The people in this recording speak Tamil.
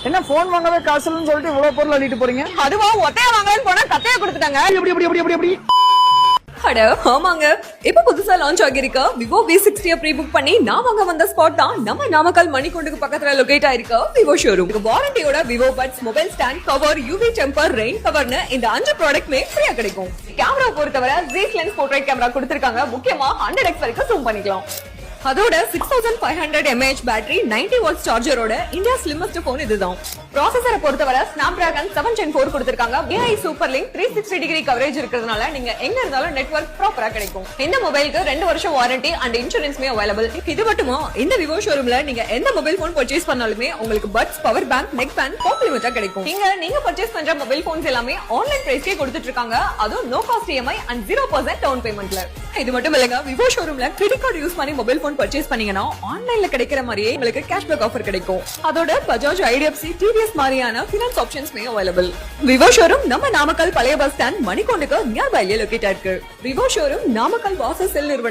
என்ன போன் வாங்கவே காசு இல்லைன்னு சொல்லிட்டு இவ்வளவு பொருள் அள்ளிட்டு போறீங்க? அதுவா ஒத்தைய வாங்கலாம்னு போனா கத்தைய கொடுத்துட்டாங்க. எப்படி எப்படி எப்படி எப்படி எப்படி? அட ஆமாங்க, இப்ப புதுசா லான்ச் ஆகிருக்க விவோ V60 ப்ரீ புக் பண்ணி நான் வாங்க வந்த ஸ்பாட் தான் நம்ம நாமக்கல் மணிக்கூண்டுக்கு பக்கத்துல லொகேட் ஆயிருக்க விவோ ஷோரூம். வாரண்டியோட Vivo buds, mobile stand, cover, UV temper, rain கவர்னு இந்த 5 ப்ராடக்ட்மே ஃப்ரீயா கிடைக்கும். கேமரா பொறுத்தவரை Z லென்ஸ் போர்ட்ரைட் கேமரா கொடுத்திருக்காங்க. முக்கியமா 100x வரைக்கும் ஜூம் பண்ணிக்கலாம். அதோட 6500 mAh பேட்டரி, 90 வாட்ஸ் சார்ஜரோட இந்தியா ஸ்லிம்மஸ்ட் போன் இதுதான். ப்ராசஸரை பொறுத்தவரை Snapdragon 7 Gen 4 கொடுத்திருக்காங்க. AI super link 360 degree coverage இருக்கிறதுனால நீங்க எங்க இருந்தாலும் நெட்வொர்க் ப்ராப்பரா கிடைக்கும். இந்த மொபைலுக்கு 2 வருஷம் வாரண்டி அண்ட் இன்சூரன்ஸ்மே அவைலபிள். இது மட்டுமா, இந்த விவோ ஷோரூம்ல நீங்க எந்த மொபைல் போன் பர்ச்சேஸ் பண்ணாலுமே உங்களுக்கு buds, power bank, neck band காம்ப்ளிமெண்டா கிடைக்கும். நீங்க பர்ச்சேஸ் பண்ற மொபைல் போன்ஸ் எல்லாமே ஆன்லைன் பிரைஸ்க்கே கொடுத்துட்டு இருக்காங்க. அதுவும் no cost EMI and 0% down பேமெண்ட்ல. இது மட்டும் இல்லங்க, விவோ ஷோரூம்ல கிரெடிட் கார்டு யூஸ் பண்ணி மொபைல் போன் பர்ச்சேஸ் பண்ணீங்கன்னா ஆன்லைன்ல கிடைக்கிற மாதிரியே உங்களுக்கு கேஷ்பேக் ஆஃபர் கிடைக்கும். அதோட பஜாஜ், IDFC, TVS மாதிரியான ஃபினான்ஸ் ஆப்ஷன்ஸ்மே அவைலபிள். விவோ ஷோரூம் நம்ம நாமக்கல் பழைய பஸ் ஸ்டாண்ட் மணிக்கூண்டுக்கு நியர் பைல லொகேட் ஆயிருக்கு. விவோ ஷோரூம் நாமக்கல் வாசல் செல் நிறுவனம்